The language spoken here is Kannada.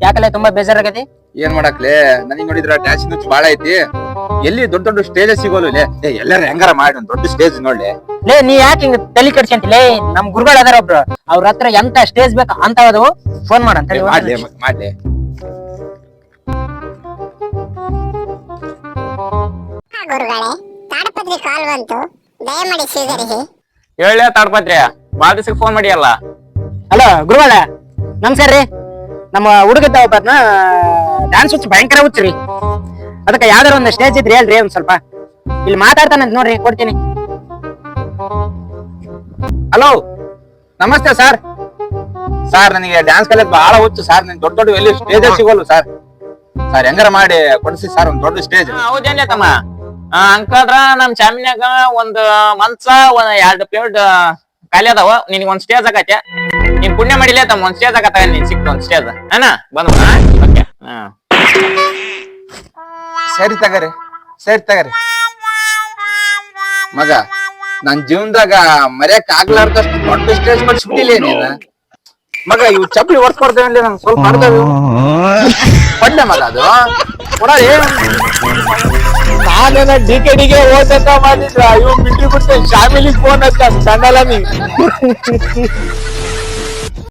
ಯಾಕಲ್ಲ ತುಂಬಾ ಬೇಜಾರಾಗತಿ? ಏನ್ ಮಾಡಕ್ಲೆ ನನಗ್ ನೋಡಿದ್ರ ಡ್ಯಾನ್ಸ್ ನುಚ್ಚು ಬಾಳ ಐತಿ. ಎಲ್ಲಿ ದೊಡ್ಡ ದೊಡ್ಡ ಸ್ಟೇಜ್ ಸಿಗೋಲ್ಲ ಎಲ್ಲಾರು ಹೆಂಗಾರ ಮಾಡಿ ಒಂದ್ ದೊಡ್ಡ ಸ್ಟೇಜ್ ನೋಡ್ಲಿ. ಲೇ ನೀ ಯಾಕೆ ಹಿಂಗ ತಲೆ ಕೆಡ್ಸಂತಿಲೇ? ನಮ್ ಗುರುಗಳು ಅದಾರ ಒಬ್ರು, ಅವ್ರ ಹತ್ರ ಎಂತ ಸ್ಟೇಜ್ ಬೇಕು ಅಂತ ಫೋನ್ ಮಾಡಂತ ಮಾಡ್ಲಿ ಮಾಡ್ಲಿ. ಗುರುಗಳೇ, ತಾಡಪತ್ರಿ ಕಾಲ್ ಬಂತು, ದಯಮಾಡಿ ಸ್ವೀಕರಿಸಿ. ಹೇಳ ತಾಡ್ಪತ್ರಿ, ಬಾಳ ದಿವಸಕ್ಕೆ ಫೋನ್ ಮಾಡಿಯಲ್ಲ. ಹಲೋ ಗುರುಗಳ, ನಮಸ್ಕಾರ ರೀ. ನಮ್ಮ ಹುಡುಗತ್ತ ಒಬ್ಬನ ಡ್ಯಾನ್ಸ್ ಹುಚ್ಚು ಭಯಂಕರ ಹುಚ್ಚ್ರಿ. ಅದಕ್ಕೆ ಯಾವ್ದಾರ ಒಂದು ಸ್ಟೇಜ್ ಇದ್ರಿ ಹೇಳ್ರಿ ಒಂದ್ ಸ್ವಲ್ಪ. ಇಲ್ಲಿ ಮಾತಾಡ್ತಾನಂತ ನೋಡ್ರಿ, ಕೊಡ್ತೀನಿ. ಹಲೋ ನಮಸ್ತೆ ಸರ್. ಸರ್ ನನಗೆ ಡ್ಯಾನ್ಸ್ ಕಲಿಯೋದು ಬಹಳ ಹುಚ್ಚು ಸರ್. ನನ್ ದೊಡ್ಡ ದೊಡ್ಡ ಎಲ್ಲಿ ಸ್ಟೇಜ್ ಸಿಗೋಲ್ಲ ಸರ್. ಸರ್ ಹೆಂಗಾರ ಮಾಡಿ ಕೊಡಿಸಿ ಸರ್ ಒಂದ್ ದೊಡ್ಡ ಸ್ಟೇಜ್. ಹೌದೇನ್ರಿ ತಮ್ಮ? ಅಂಕದ್ರ ನಮ್ ಚಾಮಿನ್ಯಾಗ ಒಂದ್ ಮಂಚ, ಒಂದ್ 2 ಪ್ಲೇಟ್ ಖಾಲಿ ಅದಾವ. ನಿನಗ್ ಒಂದ್ ಸ್ಟೇಜ್ ಆಗತ್ತೆ. ನೀನ್ ಪುಣ್ಯ ಮಾಡಿಲ್ಲ ತಮ್ಮ, ಒಂದ್ ಸ್ಟೇಜ್ ಆಗತ್ತ. ನೀನ್ ಸಿಕ್ತ ಒಂದ್ ಸ್ಟೇಜ್ ಅಣ್ಣ ಬಂದ. ಓಕೆ, ಸರಿ ತಗರಿ, ಸರಿ ತಗರಿ ಮಗ. ನನ್ ಜೀವನದಾಗ ಮರ್ಯಾಕ್ ಆಗ್ಲಾರ್ದಷ್ಟು ದೊಡ್ಡ ಸ್ಟೇಜ್ ಕೊಡ್ಸ್ಬಿಟ್ಟಿಲ್ಲ ನೀನ ಮಗ. ಇವು ಚಪ್ಪಲಿ ಒರ್ಸ್ಕೊಡ್ತೇವೆ ನಂಗೆ ಸ್ವಲ್ಪ ಮಾಡ್ದೇವು ಪಡ್ಲೆ ಮಗ. ಅದು ಕೊಡಲಿ. ನಾನೇನ ಡಿಕೆಡಿಗೆ ಓದತ್ತ ಮಾಡಿದ್ರ ಇವ್ ಬಿಟ್ಟು ಬಿಟ್ಟು ಶಾಮಿಲಿಗೆ ಫೋನ್ ಹಚ್ಚ ಸಣ್ಣಲ್ಲ ನೀ.